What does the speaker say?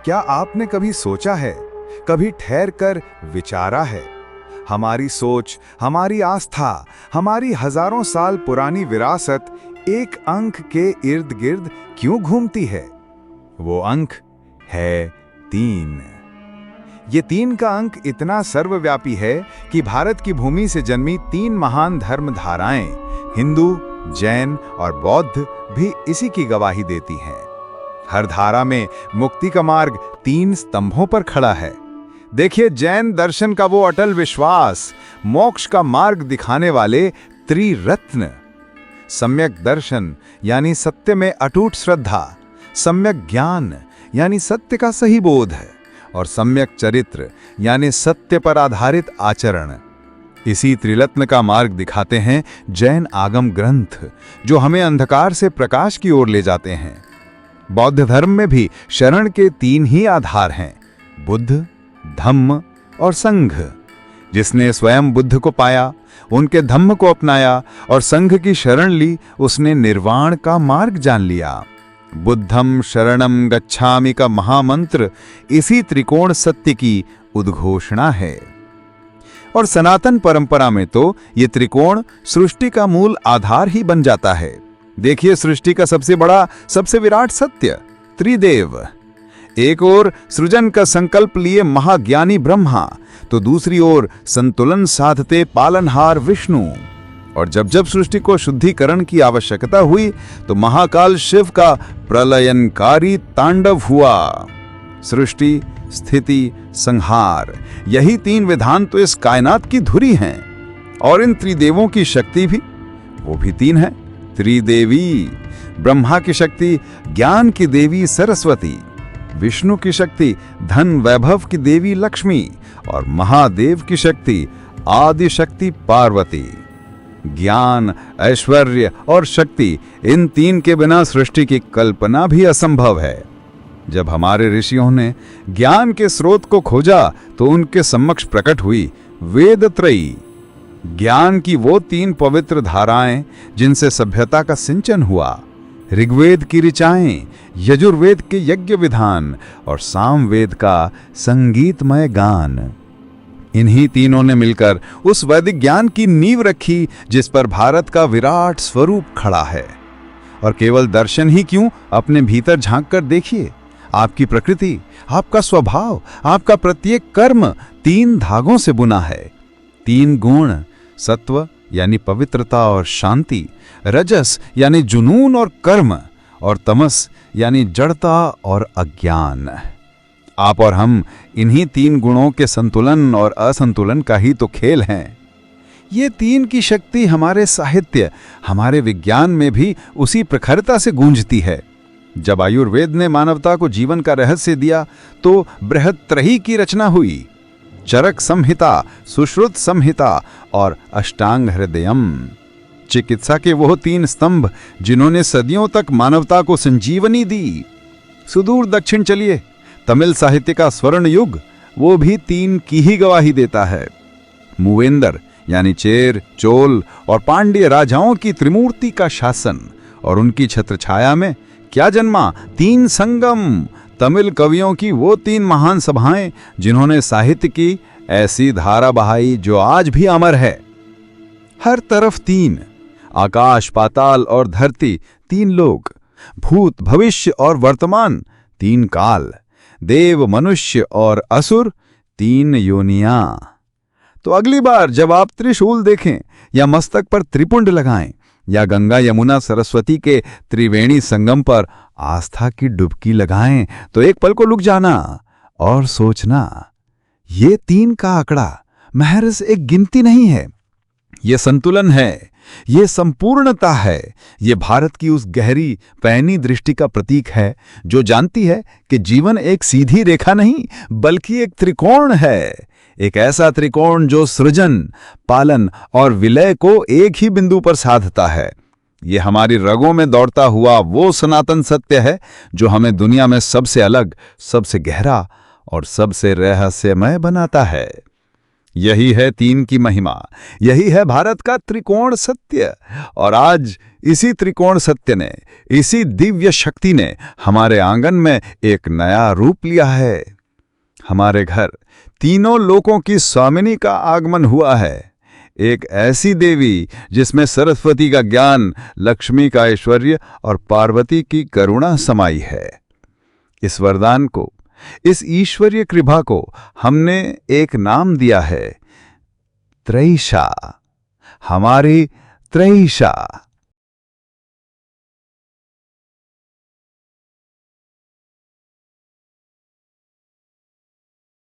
क्या आपने कभी सोचा है, कभी ठहर कर विचारा है, हमारी सोच, हमारी आस्था, हमारी हजारों साल पुरानी विरासत एक अंक के इर्द गिर्द क्यों घूमती है? वो अंक है 3। ये 3 का अंक इतना सर्वव्यापी है कि भारत की भूमि से जन्मी 3 महान धर्म धाराएं, हिंदू, जैन और बौद्ध भी इसी की गवाही देती हैं। हर धारा में मुक्ति का मार्ग 3 स्तंभों पर खड़ा है। देखिए, जैन दर्शन का वो अटल विश्वास, मोक्ष का मार्ग दिखाने वाले त्रिरत्न। सम्यक दर्शन यानी सत्य में अटूट श्रद्धा, सम्यक ज्ञान यानी सत्य का सही बोध है, और सम्यक चरित्र यानी सत्य पर आधारित आचरण। इसी त्रिरत्न का मार्ग दिखाते हैं जैन आगम ग्रंथ, जो हमें अंधकार से प्रकाश की ओर ले जाते हैं। बौद्ध धर्म में भी शरण के 3 ही आधार हैं, बुद्ध, धम्म और संघ। जिसने स्वयं बुद्ध को पाया, उनके धम्म को अपनाया और संघ की शरण ली, उसने निर्वाण का मार्ग जान लिया। बुद्धम शरणम गच्छामि का महामंत्र इसी त्रिकोण सत्य की उद्घोषणा है। और सनातन परंपरा में तो ये त्रिकोण सृष्टि का मूल आधार ही बन जाता है। देखिए, सृष्टि का सबसे बड़ा, सबसे विराट सत्य त्रिदेव। एक ओर सृजन का संकल्प लिए महाज्ञानी ब्रह्मा, तो दूसरी ओर संतुलन साधते पालनहार विष्णु। और जब जब सृष्टि को शुद्धिकरण की आवश्यकता हुई, तो महाकाल शिव का प्रलयनकारी तांडव हुआ। सृष्टि, स्थिति, संहार, यही 3 विधान तो इस कायनात की धुरी हैं। और इन त्रिदेवों की शक्ति भी, वो भी 3 है। त्रिदेवी, ब्रह्मा की शक्ति ज्ञान की देवी सरस्वती, विष्णु की शक्ति धन वैभव की देवी लक्ष्मी, और महादेव की शक्ति आदि शक्ति पार्वती। ज्ञान, ऐश्वर्य और शक्ति, इन 3 के बिना सृष्टि की कल्पना भी असंभव है। जब हमारे ऋषियों ने ज्ञान के स्रोत को खोजा, तो उनके समक्ष प्रकट हुई वेदत्रयी, ज्ञान की वो 3 पवित्र धाराएं जिनसे सभ्यता का सिंचन हुआ। ऋग्वेद की ऋचाएं, यजुर्वेद के यज्ञ विधान और सामवेद का संगीतमय गान। इन्हीं तीनों ने मिलकर उस वैदिक ज्ञान की नींव रखी, जिस पर भारत का विराट स्वरूप खड़ा है। और केवल दर्शन ही क्यों, अपने भीतर झांक कर देखिए। आपकी प्रकृति, आपका स्वभाव, आपका प्रत्येक कर्म 3 धागों से बुना है। 3 गुण, सत्व यानी पवित्रता और शांति, रजस यानी जुनून और कर्म, और तमस यानी जड़ता और अज्ञान। आप और हम इन्हीं 3 गुणों के संतुलन और असंतुलन का ही तो खेल हैं। ये 3 की शक्ति हमारे साहित्य, हमारे विज्ञान में भी उसी प्रखरता से गूंजती है। जब आयुर्वेद ने मानवता को जीवन का रहस्य दिया, तो बृहत्त्रयी की रचना हुई। चरक संहिता, सुश्रुत संहिता और अष्टांग हृदयम। चिकित्सा के वो 3 स्तंभ जिन्होंने सदियों तक मानवता को संजीवनी दी। सुदूर दक्षिण चलिए, तमिल साहित्य का स्वर्ण युग, वो भी 3 की ही गवाही देता है। मूवेंदर यानी चेर, चोल और पांड्य राजाओं की त्रिमूर्ति का शासन, और उनकी छत्रछाया में क्या जन्मा 3 संगम, तमिल कवियों की वो 3 महान सभाएं जिन्होंने साहित्य की ऐसी धारा बहाई जो आज भी अमर है। हर तरफ 3, आकाश, पाताल और धरती 3 लोग, भूत, भविष्य और वर्तमान 3 काल, देव, मनुष्य और असुर 3 योनियां। तो अगली बार जब आप त्रिशूल देखें, या मस्तक पर त्रिपुंड लगाएं, या गंगा यमुना सरस्वती के त्रिवेणी संगम पर आस्था की डुबकी लगाएं, तो एक पल को रुक जाना और सोचना, ये 3 का आंकड़ा महज एक गिनती नहीं है। ये संतुलन है, ये संपूर्णता है। ये भारत की उस गहरी पैनी दृष्टि का प्रतीक है, जो जानती है कि जीवन एक सीधी रेखा नहीं, बल्कि एक त्रिकोण है। एक ऐसा त्रिकोण जो सृजन, पालन और विलय को एक ही बिंदु पर साधता है। ये हमारी रगों में दौड़ता हुआ वो सनातन सत्य है, जो हमें दुनिया में सबसे अलग, सबसे गहरा और सबसे रहस्यमय बनाता है। यही है 3 की महिमा, यही है भारत का त्रिकोण सत्य। और आज इसी त्रिकोण सत्य ने, इसी दिव्य शक्ति ने हमारे आंगन में एक नया रूप लिया है। हमारे घर तीनों लोकों की स्वामिनी का आगमन हुआ है। एक ऐसी देवी जिसमें सरस्वती का ज्ञान, लक्ष्मी का ऐश्वर्य और पार्वती की करुणा समाई है। इस वरदान को, इस ईश्वरीय कृपा को हमने एक नाम दिया है, त्रयीशा, हमारी त्रयीशा।